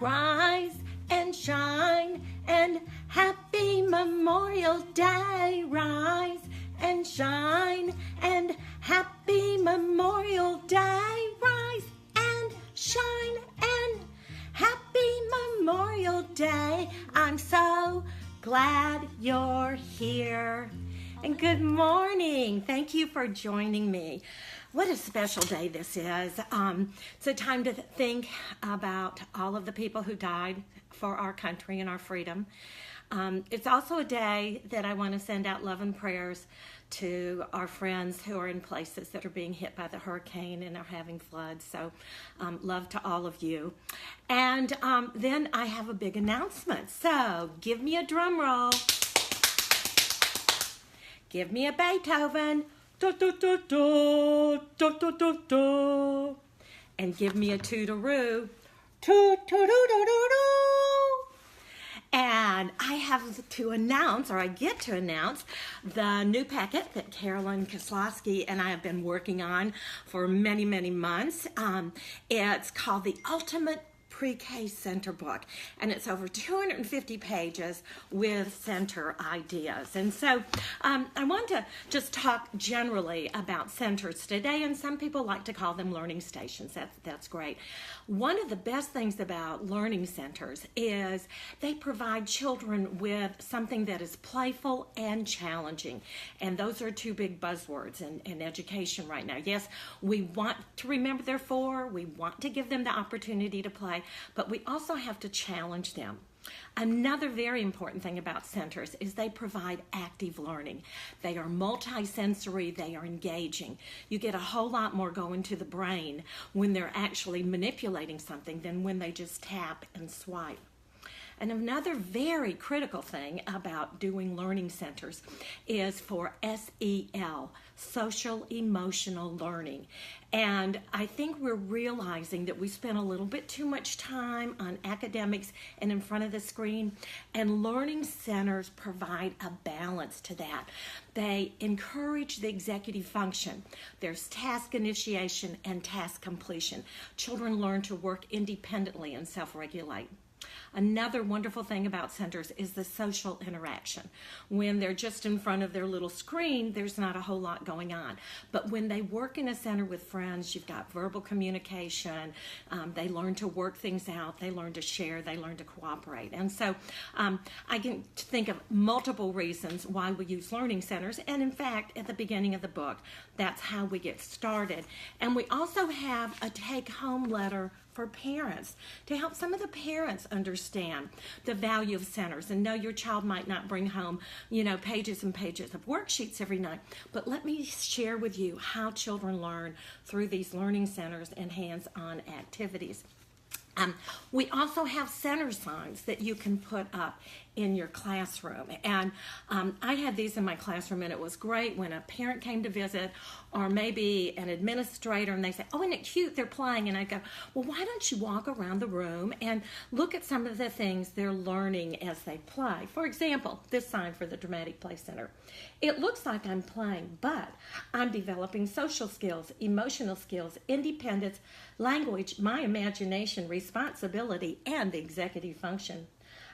rise and shine, and happy Memorial Day. Rise and shine, and happy Memorial Day. Rise and shine, and happy Memorial Day. I'm so glad you're here. And good morning. Thank you for joining me. What a special day this is. It's a time to think about all of the people who died for our country and our freedom. It's also a day that I want to send out love and prayers to our friends who are in places that are being hit by the hurricane and are having floods. So love to all of you. And then I have a big announcement. So give me a drum roll. Give me a Beethoven. Da, da, da, da, da, da, da, da. And give me a tootaroo. Toot, toot, toot, toot, toot. And I have to announce, or I get to announce, the new packet that Carolyn Koslowski and I have been working on for many, many months. It's called the Ultimate Pre-K Center book, and it's over 250 pages with center ideas. And so I want to just talk generally about centers today, and some people like to call them learning stations. That's great. One of the best things about learning centers is they provide children with something that is playful and challenging, and those are two big buzzwords in education right now. Yes, we want to remember their four, we want to give them the opportunity to play, but we also have to challenge them. Another very important thing about centers is they provide active learning. They are multisensory, they are engaging. You get a whole lot more going to the brain when they're actually manipulating something than when they just tap and swipe. And another very critical thing about doing learning centers is for SEL, social emotional learning. And I think we're realizing that we spend a little bit too much time on academics and in front of the screen, and learning centers provide a balance to that. They encourage the executive function. There's task initiation and task completion. Children learn to work independently and self-regulate. Another wonderful thing about centers is the social interaction. When they're just in front of their little screen, there's not a whole lot going on. But when they work in a center with friends, you've got verbal communication. They learn to work things out. They learn to share. They learn to cooperate. And so I can think of multiple reasons why we use learning centers. And in fact, at the beginning of the book, that's how we get started. And we also have a take-home letter for parents to help some of the parents understand the value of centers and know your child might not bring home, pages and pages of worksheets every night. But let me share with you how children learn through these learning centers and hands-on activities. We also have center signs that you can put up in your classroom. And I had these in my classroom, and it was great when a parent came to visit, or maybe an administrator, and they say, oh, isn't it cute, they're playing? And I go, well, why don't you walk around the room and look at some of the things they're learning as they play. For example, this sign for the Dramatic Play Center. It looks like I'm playing, but I'm developing social skills, emotional skills, independence, language, my imagination, responsibility, and the executive function.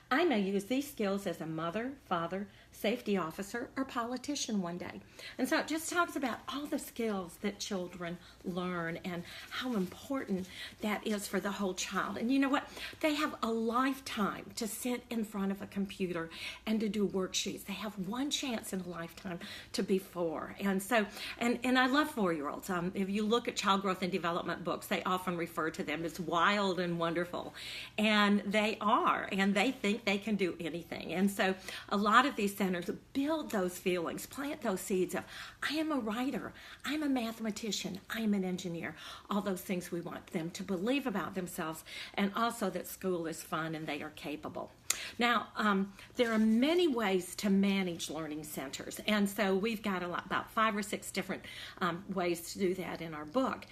I may use these skills as a mother, father, safety officer, or politician one day. And so it just talks about all the skills that children learn and how important that is for the whole child. And you know what? They have a lifetime to sit in front of a computer and to do worksheets. They have one chance in a lifetime to be four. And so, and I love 4-year-olds. If you look at child growth and development books, they often refer to them as wild and wonderful. And they are, and they think they can do anything. And so a lot of these centers build those feelings, plant those seeds of, I am a writer, I'm a mathematician, I'm an engineer, all those things we want them to believe about themselves, and also that school is fun and they are capable. Now, there are many ways to manage learning centers, and so we've got about 5 or 6 different ways to do that in our book.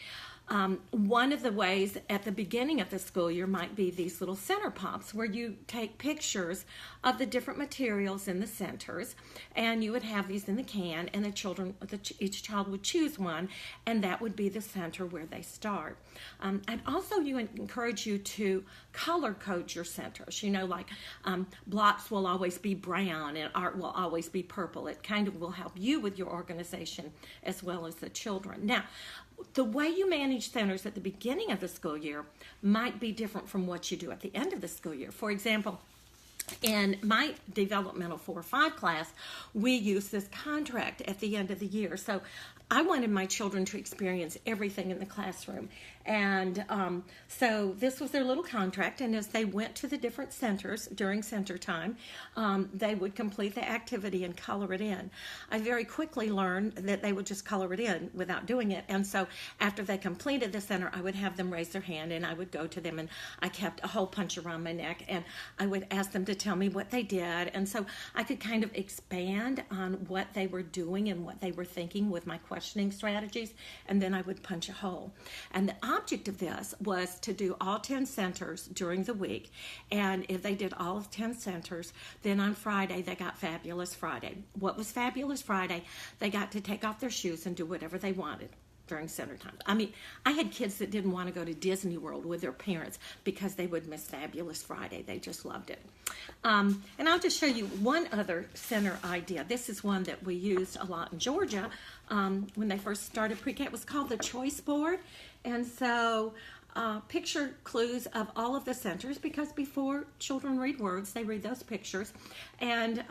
One of the ways at the beginning of the school year might be these little center pops where you take pictures of the different materials in the centers, and you would have these in the can, and each child would choose one, and that would be the center where they start. And also encourage you to color code your centers. Like blocks will always be brown and art will always be purple. It kind of will help you with your organization as well as the children. Now, the way you manage centers at the beginning of the school year might be different from what you do at the end of the school year. For example, in my developmental 4 or 5 class, we use this contract at the end of the year. So I wanted my children to experience everything in the classroom. And so this was their little contract. And as they went to the different centers during center time, they would complete the activity and color it in. I very quickly learned that they would just color it in without doing it. And so after they completed the center, I would have them raise their hand and I would go to them, and I kept a hole punch around my neck, and I would ask them to tell me what they did. And so I could kind of expand on what they were doing and what they were thinking with my questioning strategies, and then I would punch a hole. And the object of this was to do all 10 centers during the week, and if they did all 10 centers, then on Friday they got Fabulous Friday. What was Fabulous Friday? They got to take off their shoes and do whatever they wanted during center time. I mean, I had kids that didn't want to go to Disney World with their parents because they would miss Fabulous Friday. They just loved it. And I'll just show you one other center idea. This is one that we used a lot in Georgia when they first started pre-K. It was called the Choice Board. And so picture clues of all of the centers, because before children read words, they read those pictures. And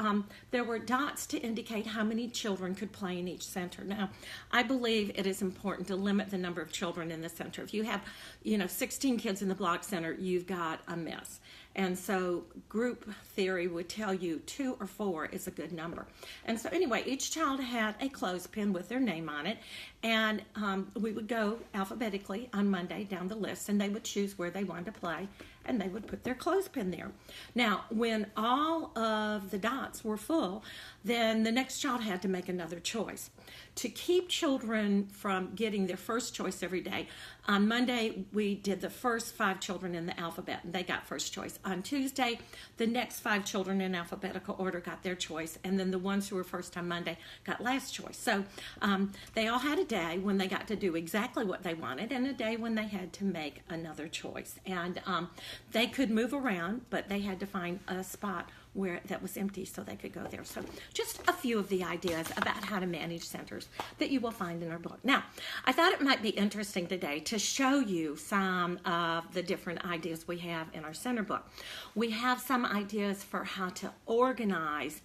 there were dots to indicate how many children could play in each center. Now, I believe it is important to limit the number of children in the center. If you have, 16 kids in the block center, you've got a mess. And so group theory would tell you 2 or 4 is a good number. And so anyway, each child had a clothespin with their name on it. And we would go alphabetically on Monday down the list, and they would choose where they wanted to play, and they would put their clothespin there. Now, when all of the dots were full, then the next child had to make another choice. To keep children from getting their first choice every day, on Monday we did the first 5 children in the alphabet, and they got first choice. On Tuesday, the next 5 children in alphabetical order got their choice, and then the ones who were first on Monday got last choice. So they all had a day when they got to do exactly what they wanted, and a day when they had to make another choice. And they could move around, but they had to find a spot where that was empty so they could go there. So just a few of the ideas about how to manage centers that you will find in our book. Now, I thought it might be interesting today to show you some of the different ideas we have in our center book. We have some ideas for how to organize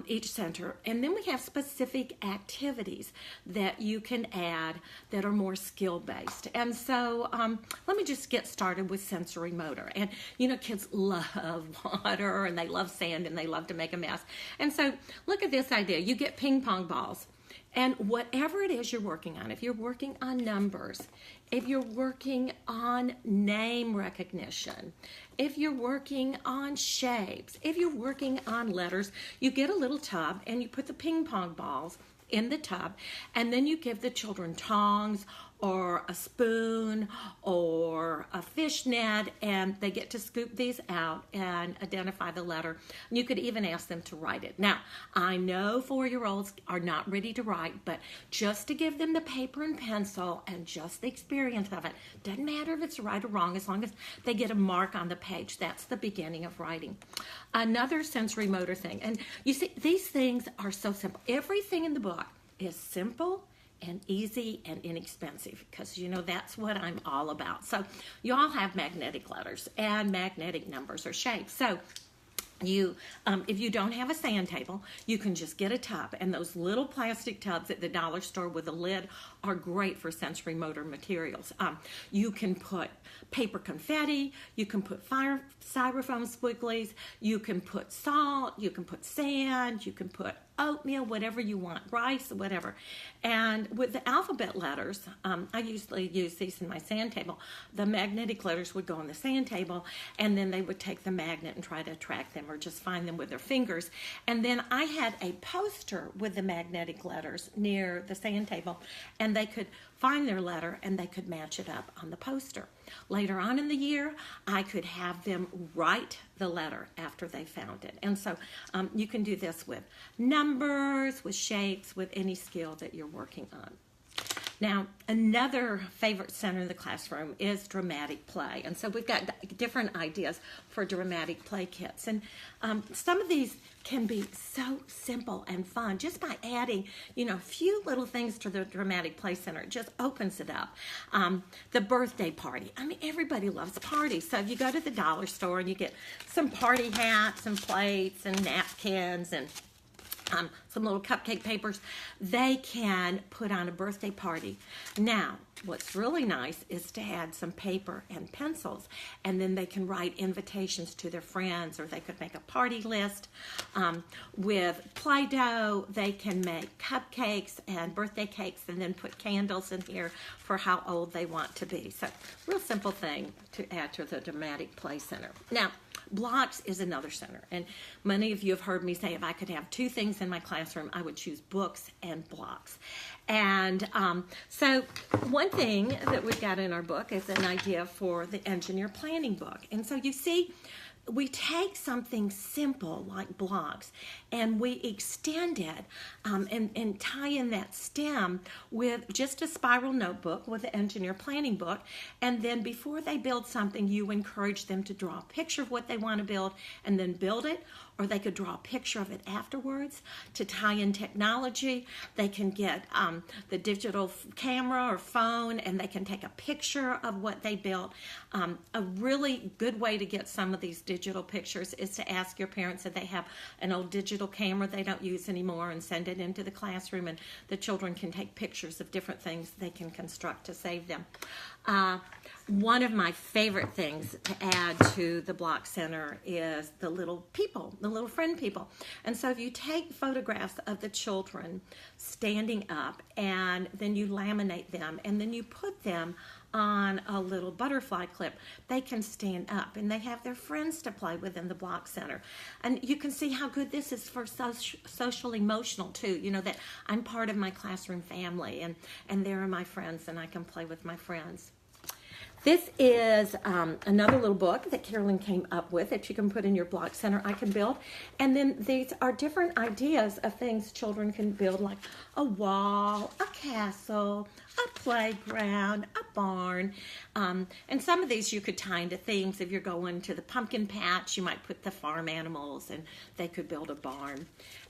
each center, and then we have specific activities that you can add that are more skill-based. And so let me just get started with sensory motor. And kids love water, and they love sand, and they love to make a mess. And so look at this idea. You get ping pong balls, and whatever it is you're working on, if you're working on numbers, if you're working on name recognition, if you're working on shapes, if you're working on letters, you get a little tub and you put the ping pong balls in the tub, and then you give the children tongs or a spoon or a fish net, and they get to scoop these out and identify the letter. And you could even ask them to write it. Now, I know 4-year-olds are not ready to write, but just to give them the paper and pencil and just the experience of it, doesn't matter if it's right or wrong, as long as they get a mark on the page. That's the beginning of writing. Another sensory motor thing, and you see, these things are so simple. Everything in the book is simple and easy and inexpensive, because that's what I'm all about. So you all have magnetic letters and magnetic numbers or shapes. So if you don't have a sand table, you can just get a tub, and those little plastic tubs at the dollar store with a lid are great for sensory motor materials. You can put paper confetti, you can put styrofoam squigglies, you can put salt, you can put sand, you can put oatmeal, whatever you want, rice, whatever. And with the alphabet letters, I usually use these in my sand table. The magnetic letters would go on the sand table, and then they would take the magnet and try to attract them them or just find them with their fingers. And then I had a poster with the magnetic letters near the sand table, and they could find their letter and they could match it up on the poster. Later on in the year, I could have them write the letter after they found it. And so you can do this with numbers, with shapes, with any skill that you're working on. Now, another favorite center in the classroom is dramatic play. And so we've got different ideas for dramatic play kits. And some of these can be so simple and fun just by adding, a few little things to the dramatic play center. It just opens it up. The birthday party. I mean, everybody loves parties. So if you go to the dollar store and you get some party hats and plates and napkins and some little cupcake papers, they can put on a birthday party. Now, what's really nice is to add some paper and pencils, and then they can write invitations to their friends, or they could make a party list. With Play-Doh, they can make cupcakes and birthday cakes and then put candles in here for how old they want to be. So, real simple thing to add to the dramatic play center. Now, blocks is another center, and many of you have heard me say if I could have two things in my classroom, I would choose books and blocks. And so one thing that we've got in our book is an idea for the engineer planning book. And so you see, we take something simple like blocks and we extend it and tie in that stem with just a spiral notebook with the engineer planning book. And then before they build something, you encourage them to draw a picture of what they want to build and then build it. Or they could draw a picture of it afterwards to tie in technology. They can get the digital camera or phone and they can take a picture of what they built. A really good way to get some of these digital pictures is to ask your parents if they have an old digital camera they don't use anymore and send it into the classroom, and the children can take pictures of different things they can construct to save them. One of my favorite things to add to the block center is the little people, the little friend people. And so if you take photographs of the children standing up and then you laminate them and then you put them on a little butterfly clip, they can stand up and they have their friends to play with in the block center. And you can see how good this is for social emotional too, that I'm part of my classroom family and there are my friends and I can play with my friends. This is another little book that Carolyn came up with that you can put in your block center I can build. And then these are different ideas of things children can build, like a wall, a castle, a playground, a barn. And some of these you could tie into themes. If you're going to the pumpkin patch, you might put the farm animals and they could build a barn.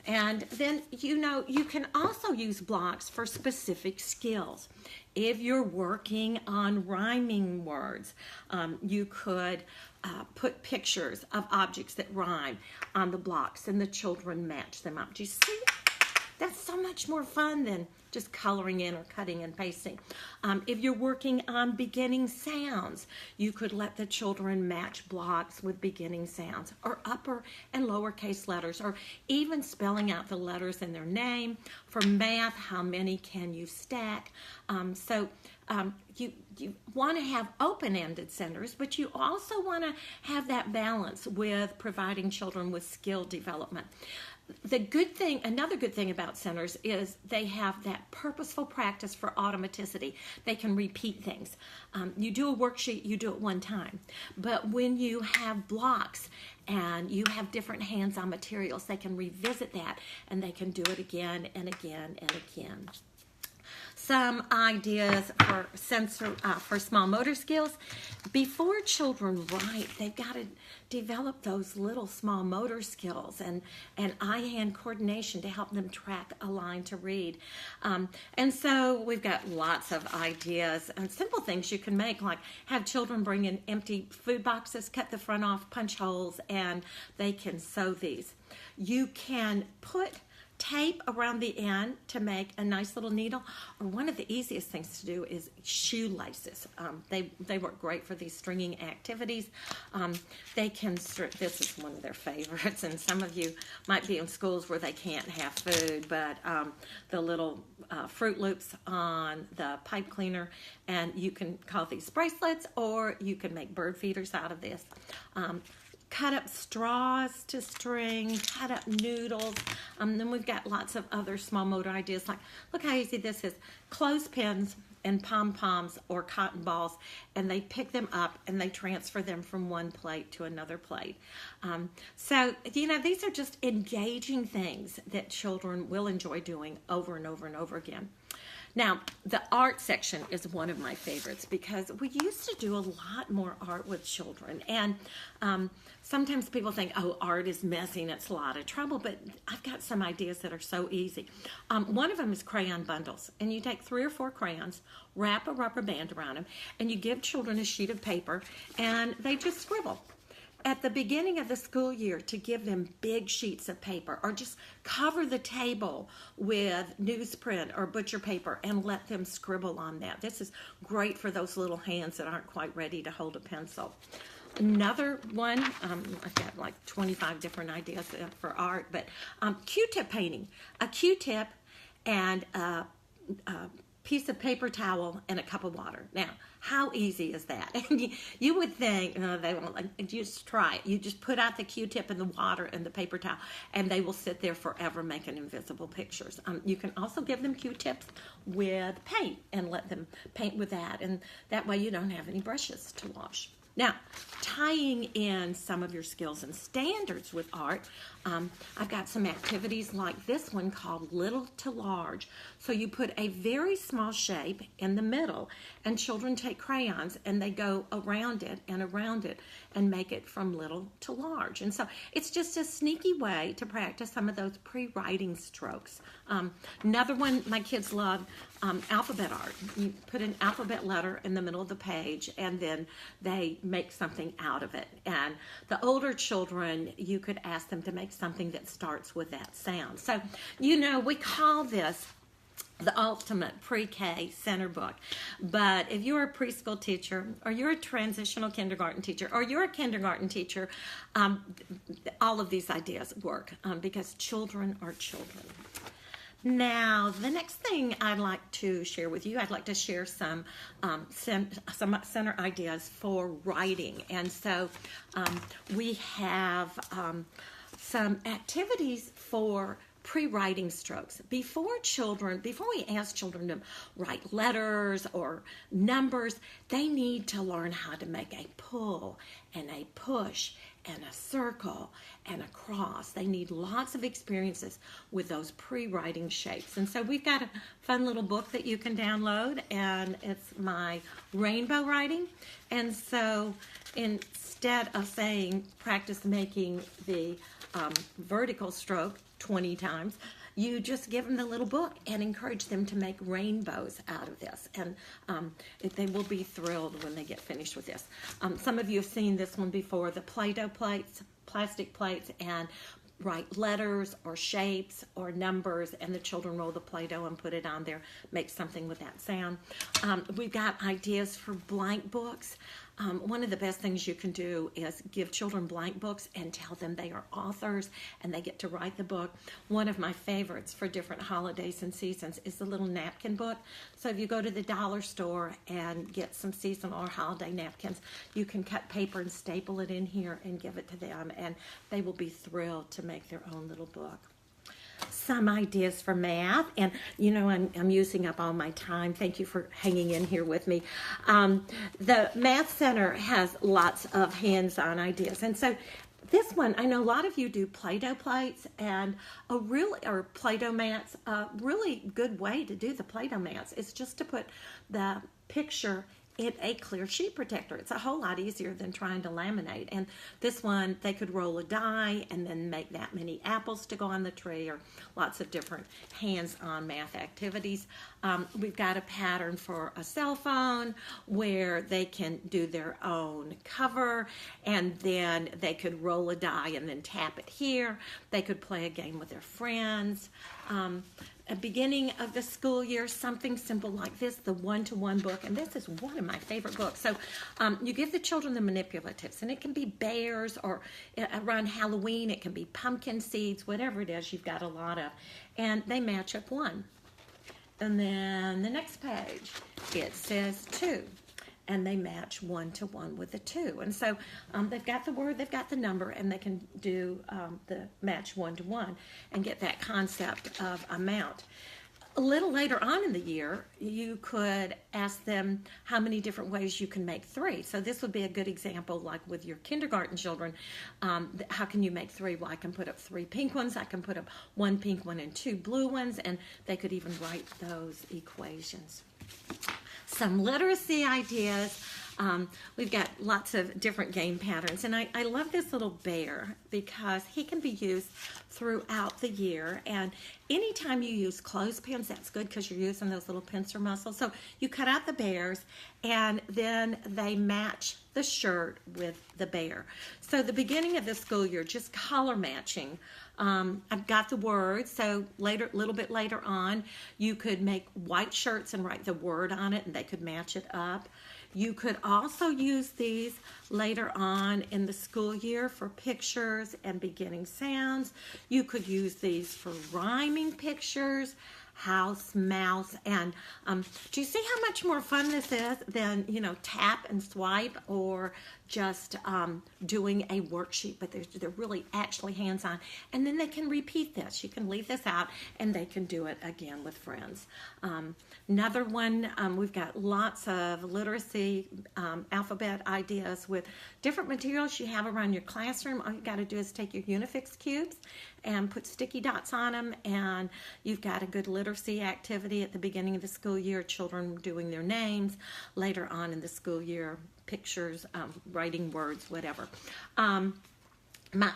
And then, you can also use blocks for specific skills. If you're working on rhyming words, you could put pictures of objects that rhyme on the blocks and the children match them up. Do you see? That's so much more fun than just coloring in or cutting and pasting. If you're working on beginning sounds, you could let the children match blocks with beginning sounds, or upper and lowercase letters, or even spelling out the letters in their name. For math, how many can you stack? You want to have open-ended centers, but you also want to have that balance with providing children with skill development. Another good thing about centers is they have that purposeful practice for automaticity. They can repeat things. You do a worksheet, you do it one time. But when you have blocks and you have different hands-on materials, they can revisit that and they can do it again and again and again. Some ideas for small motor skills. Before children write, they've got to develop those little small motor skills and eye-hand coordination to help them track a line to read. And so we've got lots of ideas and simple things you can make, like have children bring in empty food boxes, cut the front off, punch holes, and they can sew these. You can put tape around the end to make a nice little needle, or one of the easiest things to do is shoelaces. They work great for these stringing activities. This is one of their favorites, and some of you might be in schools where they can't have food, but the little Fruit Loops on the pipe cleaner, and you can call these bracelets, or you can make bird feeders out of this. cut up straws to string, cut up noodles. Then we've got lots of other small motor ideas like, look how easy this is. Clothespins and pom-poms or cotton balls, and they pick them up and they transfer them from one plate to another plate. So, these are just engaging things that children will enjoy doing over and over and over again. Now, the art section is one of my favorites because we used to do a lot more art with children. And sometimes people think, oh, art is messy and it's a lot of trouble, but I've got some ideas that are so easy. One of them is crayon bundles. And you take 3 or 4 crayons, wrap a rubber band around them, and you give children a sheet of paper, and they just scribble. At the beginning of the school year, to give them big sheets of paper, or just cover the table with newsprint or butcher paper and let them scribble on that. This is great for those little hands that aren't quite ready to hold a pencil. Another one, I've got like 25 different ideas for art, but Q-tip painting. A Q-tip and a piece of paper towel and a cup of water. Now, how easy is that? And you would think, they won't, like, just try it. You just put out the Q-tip and the water and the paper towel, and they will sit there forever making invisible pictures. You can also give them Q-tips with paint and let them paint with that, and that way you don't have any brushes to wash. Now, tying in some of your skills and standards with art, I've got some activities like this one called Little to Large. So you put a very small shape in the middle, and children take crayons and they go around it and make it from little to large. And so it's just a sneaky way to practice some of those pre-writing strokes. Another one my kids love, alphabet art. You put an alphabet letter in the middle of the page, and then they make something out of it. And the older children, you could ask them to make something that starts with that sound. So, we call this the ultimate pre-K center book. But if you're a preschool teacher, or you're a transitional kindergarten teacher, or you're a kindergarten teacher, all of these ideas work because children are children. Now, the next thing I'd like to share with you, I'd like to share some center ideas for writing. And so we have some activities for pre-writing strokes. Before we ask children to write letters or numbers, they need to learn how to make a pull and a push and a circle and a cross. They need lots of experiences with those pre-writing shapes. And so we've got a fun little book that you can download, and it's my rainbow writing. And so instead of saying practice making the vertical stroke 20 times, you just give them the little book and encourage them to make rainbows out of this. And they will be thrilled when they get finished with this. Some of you have seen this one before, the Play-Doh plates, plastic plates, and write letters or shapes or numbers, and the children roll the Play-Doh and put it on there, make something with that sound. We've got ideas for blank books. One of the best things you can do is give children blank books and tell them they are authors and they get to write the book. One of my favorites for different holidays and seasons is the little napkin book. So if you go to the dollar store and get some seasonal or holiday napkins, you can cut paper and staple it in here and give it to them, and they will be thrilled to make their own little book. Some ideas for math, and I'm using up all my time. Thank you for hanging in here with me. The Math Center has lots of hands-on ideas, and so this one, I know a lot of you do Play-Doh plates and Play-Doh mats. A really good way to do the Play-Doh mats is just to put the picture in a clear sheet protector. It's a whole lot easier than trying to laminate. And this one, they could roll a die and then make that many apples to go on the tree, or lots of different hands-on math activities. We've got a pattern for a cell phone where they can do their own cover, and then they could roll a die and then tap it here. They could play a game with their friends. A beginning of the school year, something simple like this, the one-to-one book, and this is one of my favorite books. So you give the children the manipulatives, and it can be bears, or around Halloween, it can be pumpkin seeds, whatever it is you've got a lot of, and they match up one. And then the next page, it says 2. and they match 1 to 1 with the 2. And so they've got the word, they've got the number, and they can do the match 1 to 1 and get that concept of amount. A little later on in the year, you could ask them how many different ways you can make 3. So this would be a good example, like with your kindergarten children. How can you make 3? Well, I can put up 3 pink ones. I can put up 1 pink one and 2 blue ones, and they could even write those equations. Some literacy ideas. We've got lots of different game patterns, and I love this little bear because he can be used throughout the year. And anytime you use clothespins, that's good because you're using those little pincer muscles. So you cut out the bears, and then they match the shirt with the bear. So the beginning of the school year, just color matching. I've got the words, so later, a little bit later on, you could make white shirts and write the word on it, and they could match it up. You could also use these later on in the school year for pictures and beginning sounds. You could use these for rhyming pictures, house, mouse, and do you see how much more fun this is than, tap and swipe or just doing a worksheet, but they're really actually hands-on. And then they can repeat this. You can leave this out, and they can do it again with friends. Another one, we've got lots of literacy alphabet ideas with different materials you have around your classroom. All you got to do is take your Unifix cubes and put sticky dots on them, and you've got a good literacy activity at the beginning of the school year, children doing their names, later on in the school year, pictures, writing words, whatever.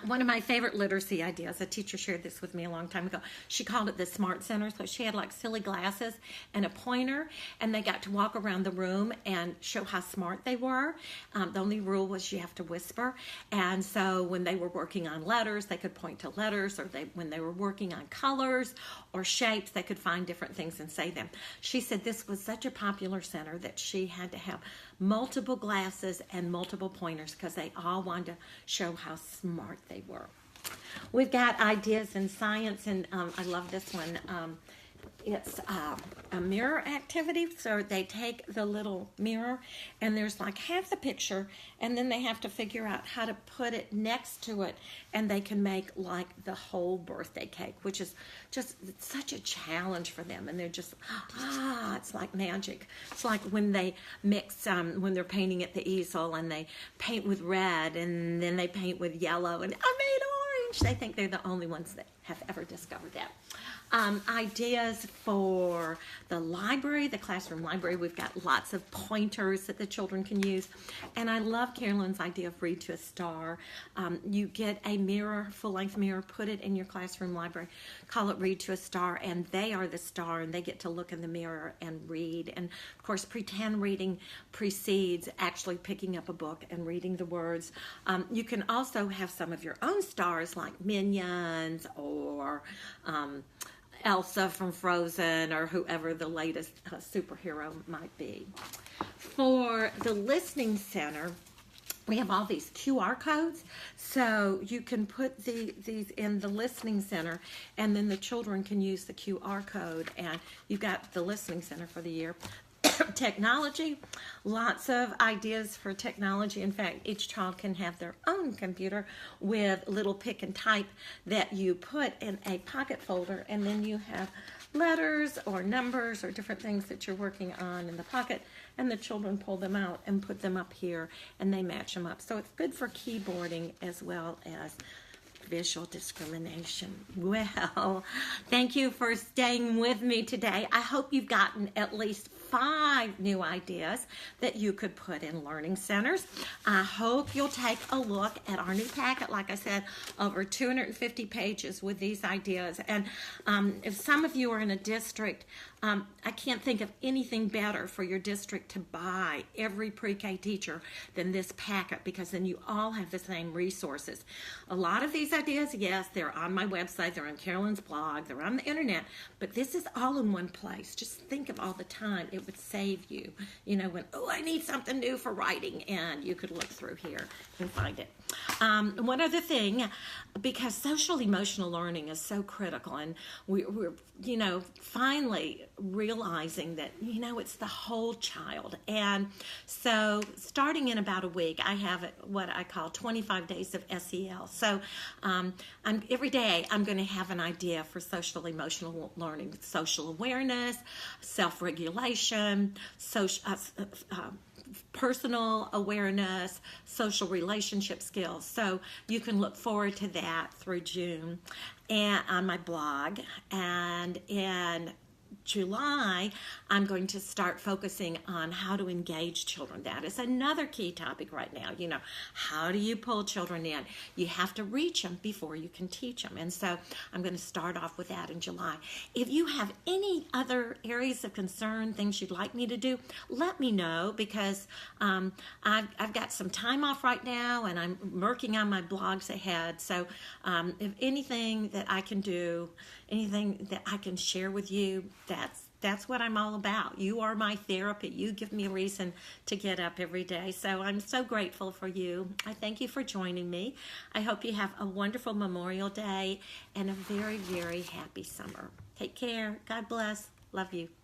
One of my favorite literacy ideas, a teacher shared this with me a long time ago. She called it the Smart Center. So she had like silly glasses and a pointer, and they got to walk around the room and show how smart they were. The only rule was you have to whisper. And so when they were working on letters, they could point to letters, or when they were working on colors or shapes, they could find different things and say them. She said this was such a popular center that she had to have multiple glasses and multiple pointers because they all wanted to show how smart they were. We've got ideas in science, and I love this one. It's a mirror activity. So they take the little mirror, and there's like half the picture, and then they have to figure out how to put it next to it, and they can make like the whole birthday cake, which is just such a challenge for them. And they're just, it's like magic. It's like when they mix, when they're painting at the easel, and they paint with red, and then they paint with yellow, and I made orange. They think they're the only ones that have ever discovered that. Ideas for the library, the classroom library. We've got lots of pointers that the children can use. And I love Carolyn's idea of read to a star. You get a mirror, full-length mirror, put it in your classroom library, call it read to a star, and they are the star, and they get to look in the mirror and read. And of course, pretend reading precedes actually picking up a book and reading the words. You can also have some of your own stars like Minions or Elsa from Frozen, or whoever the latest superhero might be. For the listening center, we have all these QR codes, so you can put these in the listening center, and then the children can use the QR code, and you've got the listening center for the year. Technology, lots of ideas for technology. In fact, each child can have their own computer with little pick and type that you put in a pocket folder, and then you have letters or numbers or different things that you're working on in the pocket, and the children pull them out and put them up here, and they match them up. So it's good for keyboarding as well as visual discrimination. Well, thank you for staying with me today. I hope you've gotten at least 5 new ideas that you could put in learning centers. I hope you'll take a look at our new packet. Like I said, over 250 pages with these ideas. And if some of you are in a district, I can't think of anything better for your district to buy every pre-K teacher than this packet, because then you all have the same resources. A lot of these ideas, yes, they're on my website, they're on Carolyn's blog, they're on the internet, but this is all in one place. Just think of all the time it it would save you, you know, when, oh, I need something new for writing, and you could look through here and find it. One other thing, because social emotional learning is so critical, and we're, you know, finally realizing that, you know, it's the whole child. And so starting in about a week, I have what I call 25 days of SEL. So every day I'm going to have an idea for social emotional learning, social awareness, self-regulation, personal awareness, social relationship skills. So you can look forward to that through June and on my blog. And in July, I'm going to start focusing on how to engage children. That is another key topic right now. You know, how do you pull children in? You have to reach them before you can teach them. And so I'm going to start off with that in July. If you have any other areas of concern, things you'd like me to do, let me know, because I've got some time off right now and I'm working on my blogs ahead. So if anything that I can do, anything that I can share with you, that's what I'm all about. You are my therapy. You give me a reason to get up every day. So I'm so grateful for you. I thank you for joining me. I hope you have a wonderful Memorial Day and a very, very happy summer. Take care. God bless. Love you.